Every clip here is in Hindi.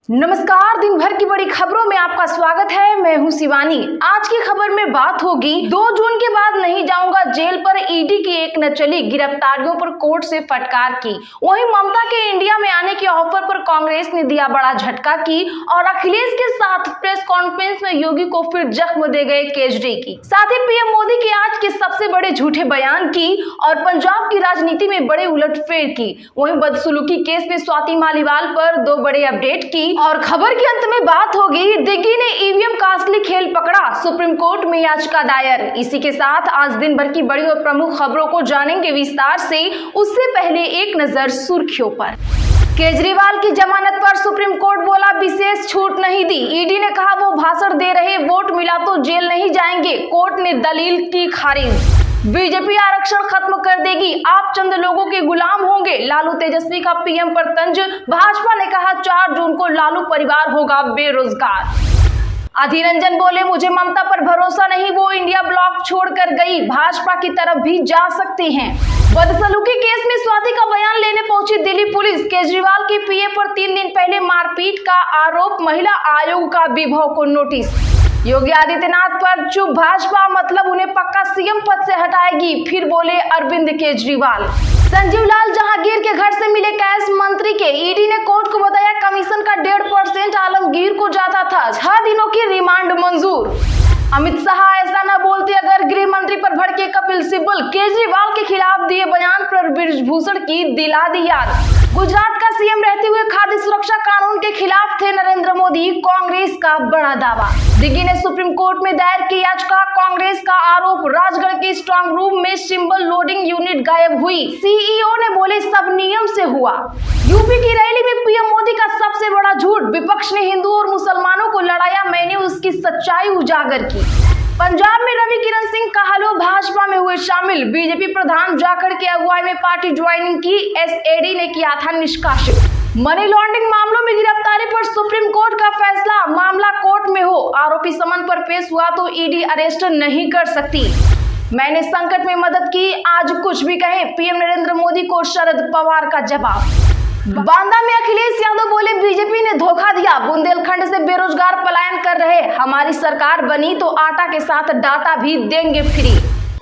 नमस्कार, दिन भर की बड़ी खबरों में आपका स्वागत है। मैं हूं शिवानी। आज की खबर में बात होगी 2 जून के बाद नहीं जाऊंगा जेल पर ईडी की एक न चली, गिरफ्तारियों पर कोर्ट से फटकार की। वहीं ममता के इंडिया में आने के ऑफर पर कांग्रेस ने दिया बड़ा झटका की और अखिलेश के साथ प्रेस कॉन्फ्रेंस में योगी को फिर जख्म दे गए केजरी की। साथ ही पीएम मोदी के आज के सबसे बड़े झूठे बयान की और पंजाब की राजनीति में बड़े उलटफेर की। वहीं बदसलूकी केस में स्वाति मालीवाल पर 2 बड़े अपडेट की और खबर के अंत में बात होगी दिग्गी ने ईवीएम का असली खेल पकड़ा, सुप्रीम कोर्ट में याचिका दायर। इसी के साथ आज दिन भर की बड़ी और प्रमुख खबरों को जानेंगे विस्तार से। उससे पहले एक नजर सुर्खियों पर। केजरीवाल की जमानत पर सुप्रीम कोर्ट बोला विशेष छूट नहीं दी। ईडी ने कहा वो भाषण दे रहे, वोट मिला तो जेल नहीं जाएंगे। कोर्ट ने दलील की खारिज। बीजेपी आरक्षण खत्म कर देगी, आप चंद लोगों के गुलाम होंगे, लालू तेजस्वी का पीएम पर तंज। भाजपा ने कहा 4 जून को लालू परिवार होगा बेरोजगार। अधीर रंजन बोले मुझे ममता पर भरोसा नहीं, वो इंडिया ब्लॉक छोड़कर गई, भाजपा की तरफ भी जा सकते हैं। बदसलूकी केस में स्वाति का बयान लेने पहुंची दिल्ली पुलिस। केजरीवाल के पीए पर 3 दिन पहले मारपीट का आरोप, महिला आयोग का विभव को नोटिस। योगी आदित्यनाथ पर चुप भाजपा, मतलब उन्हें पक्का सीएम पद से हटाएगी, फिर बोले अरविंद केजरीवाल। संजीव लाल जहांगीर के घर से मिले कैश मंत्री के, ईडी ने कोर्ट को बताया कमीशन का 1.5% आलमगीर को जाता था। 6 दिनों की रिमांड मंजूर। अमित शाह ऐसा न बोलते अगर गृह मंत्री पर भड़के कपिल सिब्बल, केजरीवाल के खिलाफ दिए बयान पर बृजभूषण की दिला दी याद। गुजरात का सीएम रहते हुए खाद्य सुरक्षा कानून के खिलाफ थे नरेंद्र मोदी, कांग्रेस का बड़ा दावा। दिग्गी ने सुप्रीम कोर्ट में दायर की याचिका, कांग्रेस का आरोप राजगढ़ के स्ट्रांग रूम में सिंबल लोडिंग यूनिट गायब हुई, सीईओ ने बोले सब नियम से हुआ। यूपी की रैली में पीएम मोदी का सबसे बड़ा झूठ, विपक्ष ने हिंदू और मुसलमानों को लड़ाया, मैंने उसकी सच्चाई उजागर की। पंजाब में रवि किरण सिंह कहलो भाजपा में हुए शामिल, बीजेपी प्रधान जाखड़ के अगुवाई में पार्टी ज्वाइनिंग की, एसएडी ने किया था निष्कासित। मनी लॉन्ड्रिंग मामलों में गिरफ्तारी पर सुप्रीम कोर्ट का फैसला, मामला कोर्ट में हो, आरोपी समन पर पेश हुआ तो ईडी अरेस्ट नहीं कर सकती। मैंने संकट में मदद की, आज कुछ भी कहे, पीएम नरेंद्र मोदी को शरद पवार का जवाब। बांदा में अखिलेश यादव बोले बीजेपी ने धोखा दिया, बुंदेलखंड से बेरोजगार पलायन कर रहे, हमारी सरकार बनी तो आटा के साथ डाटा भी देंगे फ्री।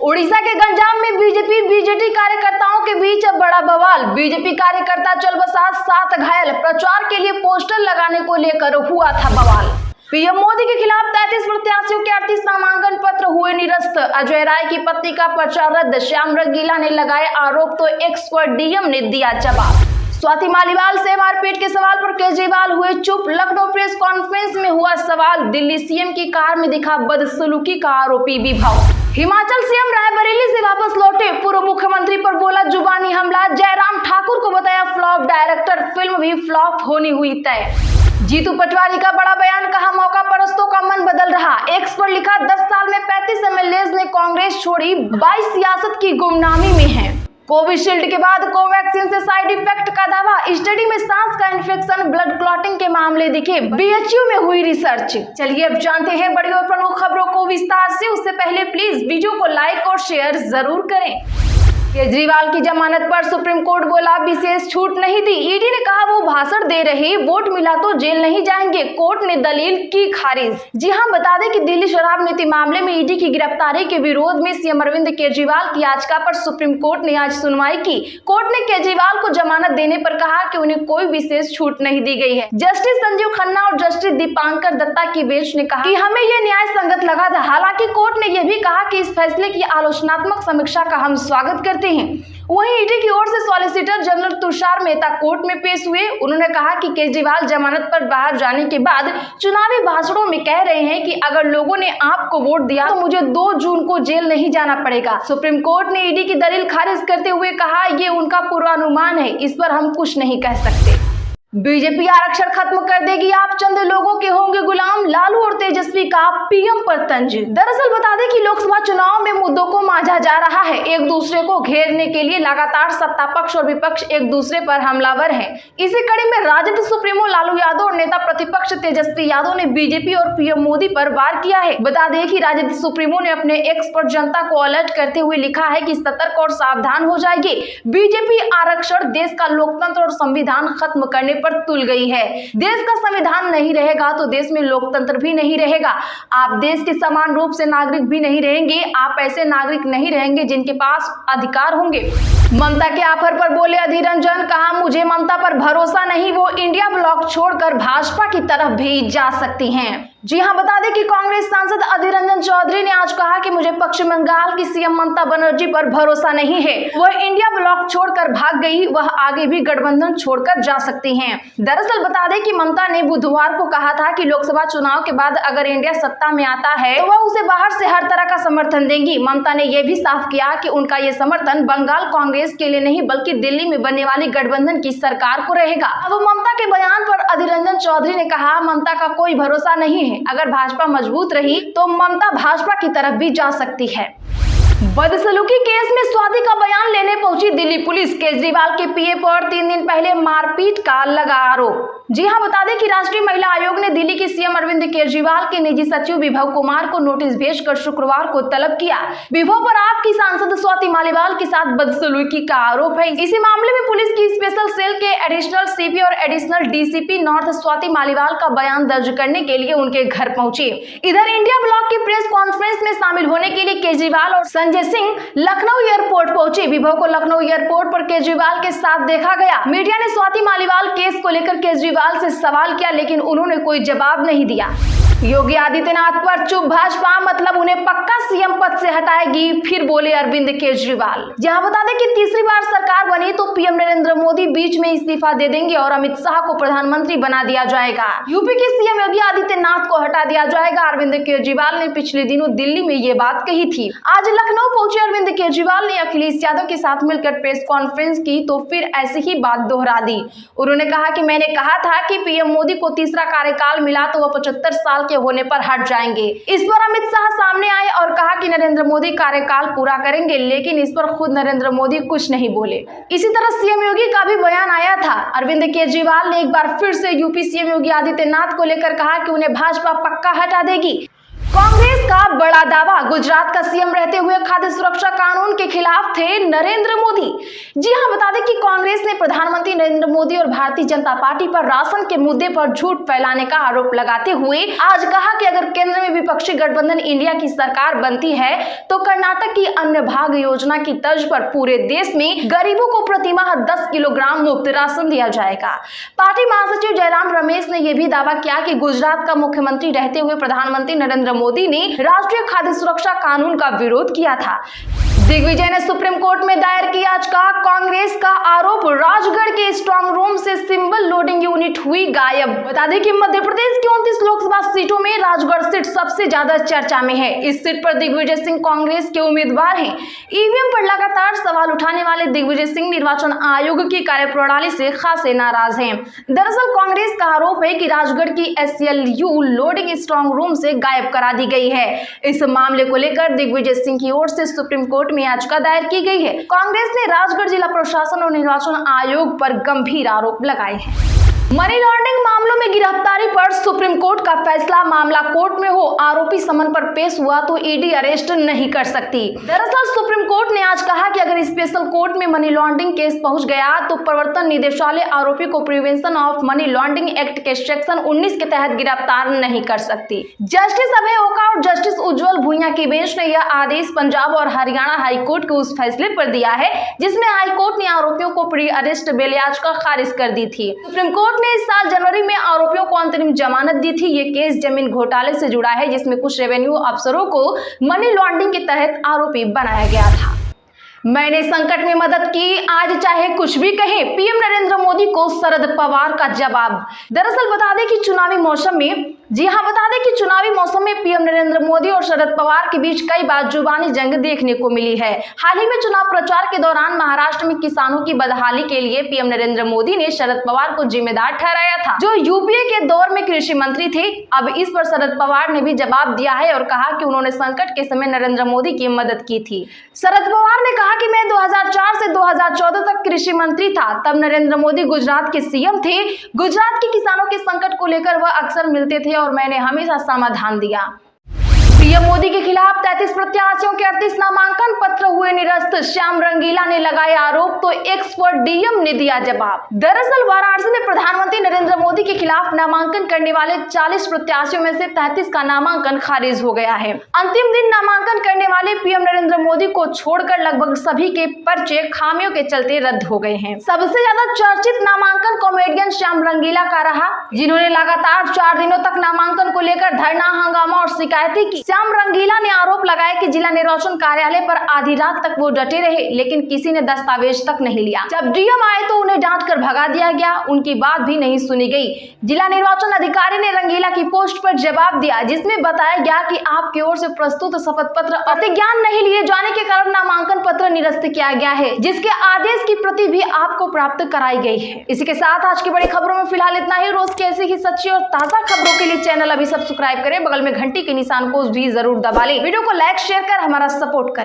उड़ीसा के गंजाम में बीजेपी कार्यकर्ताओं के बीच अब बड़ा बवाल, बीजेपी कार्यकर्ता चल बसा, 7 घायल, प्रचार के लिए पोस्टर लगाने को लेकर हुआ था बवाल। पीएम मोदी के खिलाफ 33 प्रत्याशियों के 38 नामांकन पत्र हुए निरस्त, अजय राय की पत्नी का पर्चा रद्द, श्याम रंगीला ने लगाए आरोप तो एक्सपर्ट डीएम ने दिया जवाब। स्वाति मालीवाल से मारपीट के सवाल पर केजरीवाल हुए चुप, लखनऊ प्रेस कॉन्फ्रेंस में हुआ सवाल, दिल्ली सीएम की कार में दिखा बदसलूकी का आरोपी विभव। हिमाचल सीएम रायबरेली से वापस लौटे, पूर्व मुख्यमंत्री पर बोला जुबानी हमला, जयराम ठाकुर को बताया फ्लॉप डायरेक्टर, फिल्म भी फ्लॉप होनी हुई तय। जीतू पटवारी का बड़ा बयान, कहा मौका परस्तों का मन बदल रहा, एक्स पर लिखा 10 साल में 35 एमएलएज ने कांग्रेस छोड़ी, 22 सियासत की गुमनामी में है। कोविशील्ड के बाद कोवैक्सीन से साइड इफेक्ट का दावा, स्टडी में सांस का इन्फेक्शन, ब्लड क्लॉटिंग के मामले दिखे, बीएचयू में हुई रिसर्च। चलिए अब जानते हैं बड़ी और प्रमुख खबरों को विस्तार से। उससे पहले प्लीज वीडियो को लाइक और शेयर जरूर करें। केजरीवाल की जमानत पर सुप्रीम कोर्ट बोला विशेष छूट नहीं दी, ईडी ने कहा वो भाषण दे रहे, वोट मिला तो जेल नहीं जाएंगे, कोर्ट ने दलील की खारिज। जी हां, बता दें कि दिल्ली शराब नीति मामले में ईडी की गिरफ्तारी के विरोध में सीएम अरविंद केजरीवाल की याचिका पर सुप्रीम कोर्ट ने आज सुनवाई की। कोर्ट ने केजरीवाल को जमानत देने पर कहा कि उन्हें कोई विशेष छूट नहीं दी गई है। जस्टिस संजीव खन्ना और जस्टिस दीपांकर दत्ता की बेंच ने कहा कि हमें यह न्याय संगत लगा था। हालांकि कोर्ट ने यह भी कहा कि इस फैसले की आलोचनात्मक समीक्षा का हम स्वागत करते हैं। वहीं ईडी की ओर से solicitor general Tushar Mehta court में पेश हुए। उन्होंने कहा कि केजरीवाल जमानत पर बाहर जाने के बाद चुनावी भाषणों में कह रहे हैं कि अगर लोगों ने आपको वोट दिया तो मुझे 2 जून को जेल नहीं जाना पड़ेगा। सुप्रीम कोर्ट ने ईडी की दलील खारिज करते हुए कहा ये उनका पूर्वानुमान है, इस पर हम कुछ नहीं कह सकते। बीजेपी आरक्षण खत्म कर देगी, आप चंद लोगों के होंगे गुलाम, लालू और तेजस्वी का पीएम पर तंज। दरअसल बता दें कि लोकसभा चुनाव में मुद्दों को मांझा जा रहा है, एक दूसरे को घेरने के लिए लगातार सत्ता पक्ष और विपक्ष एक दूसरे पर हमलावर हैं। इसी कड़ी में राजद सुप्रीमो लालू यादव और नेता प्रतिपक्ष तेजस्वी यादव ने बीजेपी और पीएम मोदी पर वार किया है। बता दें कि राजद सुप्रीमो ने अपने एक्स पर जनता को अलर्ट करते हुए लिखा है कि सतर्क और सावधान हो जाएगी। बीजेपी आरक्षण देश का लोकतंत्र और संविधान खत्म करने पर तुल गई है। देश का संविधान नहीं रहेगा तो देश में लोकतंत्र भी नहीं रहेगा। आप देश के समान रूप से नागरिक भी नहीं रहेंगे। आप ऐसे नागरिक नहीं रहेंगे जिनके पास अधिकार होंगे। ममता के ऑफर पर बोले अधीर रंजन, कहा मुझे ममता पर भरोसा नहीं, वो इंडिया ब्लॉक छोड़कर भाजपा की तरफ भी जा सकती हैं। जी हां, बता दें कि कांग्रेस सांसद अधीर रंजन चौधरी ने आज कहा कि मुझे पश्चिम बंगाल की सीएम ममता बनर्जी पर भरोसा नहीं है। वह इंडिया ब्लॉक छोड़कर भाग गई, वह आगे भी गठबंधन छोड़कर जा सकती हैं। दरअसल बता दें कि ममता ने बुधवार को कहा था कि लोकसभा चुनाव के बाद अगर इंडिया सत्ता में आता है तो वह उसे बाहर से हर तरह का समर्थन देंगी। ममता ने यह भी साफ किया कि उनका ये समर्थन बंगाल कांग्रेस के लिए नहीं बल्कि दिल्ली में बनने वाली गठबंधन की सरकार को रहेगा। अब ममता के बयान पर अधीर रंजन चौधरी ने कहा, ममता का कोई भरोसा नहीं है। अगर भाजपा मजबूत रही तो ममता भाजपा की तरफ भी जा सकती है। बदसलूकी केस में स्वाति का बयान लेने पहुंची दिल्ली पुलिस, केजरीवाल के पीए पर 3 दिन पहले मारपीट का लगा आरोप। जी हां, बता दें कि राष्ट्रीय महिला आयोग ने दिल्ली के सीएम अरविंद केजरीवाल के निजी सचिव विभव कुमार को नोटिस भेजकर शुक्रवार को तलब किया। विभव पर आपकी सांसद स्वाति मालीवाल के साथ बदसलूकी का आरोप है। इसी मामले में पुलिस की स्पेशल सेल के एडिशनल सीपी और additional DCP north Swati Maliwal का बयान दर्ज करने के लिए उनके घर पहुंचे। इधर इंडिया ब्लॉक की प्रेस कॉन्फ्रेंस में शामिल होने के लिए केजरीवाल और संजय सिंह लखनऊ एयरपोर्ट पहुंचे। विभव को लखनऊ एयरपोर्ट पर केजरीवाल के साथ देखा गया। मीडिया ने स्वाति मालीवाल केस को लेकर केजरीवाल से सवाल किया, लेकिन उन्होंने कोई जवाब नहीं दिया। योगी आदित्यनाथ पर चुप भाजपा, मतलब उन्हें पक्का सीएम पद से हटाएगी, फिर बोले अरविंद केजरीवाल। जहां बता दें कि तीसरी बार सरकार बनी तो पीएम नरेंद्र मोदी बीच में इस्तीफा दे देंगे और अमित शाह को प्रधानमंत्री बना दिया जाएगा। यूपी के सीएम योगी आदित्यनाथ को हटा दिया जाएगा। अरविंद केजरीवाल ने पिछले दिनों दिल्ली में ये बात कही थी। आज लखनऊ पहुंचे अरविंद केजरीवाल ने अखिलेश यादव के साथ मिलकर प्रेस कॉन्फ्रेंस की तो फिर ऐसी ही बात दोहरा दी। उन्होंने कहा कि मैंने कहा था कि पीएम मोदी को तीसरा कार्यकाल मिला तो वह 75 साल के होने पर हट जाएंगे। इस पर अमित शाह सामने आए और कहा कि नरेंद्र मोदी कार्यकाल पूरा करेंगे, लेकिन इस पर खुद नरेंद्र मोदी कुछ नहीं बोले। इसी तरह सीएम योगी का भी बयान आया था। अरविंद केजरीवाल ने एक बार फिर से यूपी सीएम योगी आदित्यनाथ को लेकर कहा कि उन्हें भाजपा पक्का हटा देगी। कांग्रेस का बड़ा दावा, गुजरात का सीएम रहते हुए खाद्य सुरक्षा कानून के खिलाफ थे नरेंद्र मोदी। जी हां, बता दें कि कांग्रेस ने प्रधानमंत्री नरेंद्र मोदी और भारतीय जनता पार्टी पर राशन के मुद्दे पर झूठ फैलाने का आरोप लगाते हुए आज कहा कि अगर केंद्र में विपक्षी गठबंधन इंडिया की सरकार बनती है तो कर्नाटक की अन्य भाग योजना की तर्ज पर पूरे देश में गरीबों को प्रतिमाह 10 किलोग्राम मुफ्त राशन दिया जाएगा। पार्टी महासचिव जयराम रमेश ने यह भी दावा किया कि गुजरात का मुख्यमंत्री रहते हुए प्रधानमंत्री नरेंद्र मोदी ने राष्ट्रीय खाद्य सुरक्षा कानून का विरोध किया था। दिग्विजय ने सुप्रीम कोर्ट में दायर की याचिका, कांग्रेस का आरोप, राजगढ़ के स्ट्रांग रूम से सिंबल लोडिंग यूनिट हुई गायब। बता दें कि मध्य प्रदेश की 29 लोकसभा सीटों में राजगढ़ सीट सबसे ज्यादा चर्चा में है। इस सीट पर दिग्विजय सिंह कांग्रेस के उम्मीदवार हैं। ईवीएम पर लगातार सवाल उठाने वाले दिग्विजय सिंह निर्वाचन आयोग की कार्यप्रणाली से खासे नाराज हैं। दरअसल कांग्रेस का आरोप है कि राजगढ़ की SLU लोडिंग स्ट्रांग रूम से गायब करा दी गई है। इस मामले को लेकर दिग्विजय सिंह की ओर से सुप्रीम कोर्ट में याचिका दायर की गई है। कांग्रेस ने राजगढ़ जिला प्रशासन और निर्वाचन आयोग पर गंभीर आरोप लगाए हैं। मनी लॉन्ड्रिंग मामलों में गिरफ्तारी पर सुप्रीम कोर्ट का फैसला, मामला कोर्ट में हो, आरोपी समन पर पेश हुआ तो ईडी अरेस्ट नहीं कर सकती। दरअसल सुप्रीम कोर्ट ने आज कहा कि अगर स्पेशल कोर्ट में मनी लॉन्ड्रिंग केस पहुंच गया तो प्रवर्तन निदेशालय आरोपी को prevention of money laundering act के सेक्शन 19 के तहत गिरफ्तार नहीं कर सकती। जस्टिस अभय ओका और जस्टिस उज्जवल भुइयां की बेंच ने यह आदेश पंजाब और हरियाणा हाईकोर्ट के उस फैसले पर दिया है जिसमें हाईकोर्ट ने आरोपियों को प्री अरेस्ट बेल याचिका खारिज कर दी थी। सुप्रीम कोर्ट ने इस साल जनवरी में आरोपियों को अंतरिम जमानत दी थी। ये केस जमीन घोटाले से जुड़ा है जिसमें कुछ रेवेन्यू अफसरों को मनी लॉन्ड्रिंग के तहत आरोपी बनाया गया था। मैंने संकट में मदद की, आज चाहे कुछ भी कहे, पीएम नरेंद्र मोदी को शरद पवार का जवाब। दरअसल बता दें कि चुनावी मौसम में जी हां, बता दें कि चुनावी मौसम में पीएम नरेंद्र मोदी और शरद पवार के बीच कई बार जुबानी जंग देखने को मिली है। हाल ही में चुनाव प्रचार के दौरान महाराष्ट्र में किसानों की बदहाली के लिए पीएम नरेंद्र मोदी ने शरद पवार को जिम्मेदार ठहराया था, जो यूपीए के दौर में कृषि मंत्री थे। अब इस पर शरद पवार ने भी जवाब दिया है और कहा कि उन्होंने संकट के समय नरेंद्र मोदी की मदद की थी। शरद पवार ने कहा कि मैं 2004 से 2014 तक कृषि मंत्री था, तब नरेंद्र मोदी गुजरात के सीएम थे। गुजरात के किसानों के संकट को लेकर वह अक्सर मिलते थे और मैंने हमेशा समाधान दिया। पीएम मोदी के खिलाफ 33 प्रत्याशियों के 38 नामांकन पत्र हुए निरस्त। श्याम रंगीला ने लगाए आरोप तो एक्स पर डीएम ने दिया जवाब। दरअसल वाराणसी में प्रधानमंत्री नरेंद्र मोदी के खिलाफ नामांकन करने वाले 40 प्रत्याशियों में से 33 का नामांकन खारिज हो गया है। अंतिम दिन नामांकन करने वाले पीएम नरेंद्र मोदी को छोड़कर लगभग सभी के पर्चे खामियों के चलते रद्द हो गए हैं। सबसे ज्यादा चर्चित नामांकन कॉमेडियन श्याम रंगीला का रहा, जिन्होंने लगातार 4 दिनों तक नामांकन को लेकर धरना, हंगामा और शिकायतें की। श्याम रंगीला ने आरोप लगाया कि जिला निर्वाचन कार्यालय पर आधी रात तक वो डटे रहे, लेकिन किसी ने दस्तावेज तक नहीं लिया। जब डीएम आए तो उन्हें डांट कर भगा दिया गया, उनकी बात भी नहीं सुनी गई। जिला निर्वाचन अधिकारी ने रंगीला की पोस्ट पर जवाब दिया, जिसमें बताया गया कि आपकी ओर से प्रस्तुत शपथ पत्र प्रतिज्ञान नहीं लिए जाने के कारण नामांकन पत्र निरस्त किया गया है, जिसके आदेश की प्रति भी आपको प्राप्त कराई गई है। इसी के साथ आज की बड़ी खबरों में फिलहाल इतना ही। रोज की ऐसी ही सच्ची और ताजा खबरों के लिए चैनल अभी सब्सक्राइब करें, बगल में घंटी के निशान को भी जरूर दबा लें। वीडियो को लाइक शेयर कर हमारा सपोर्ट करें।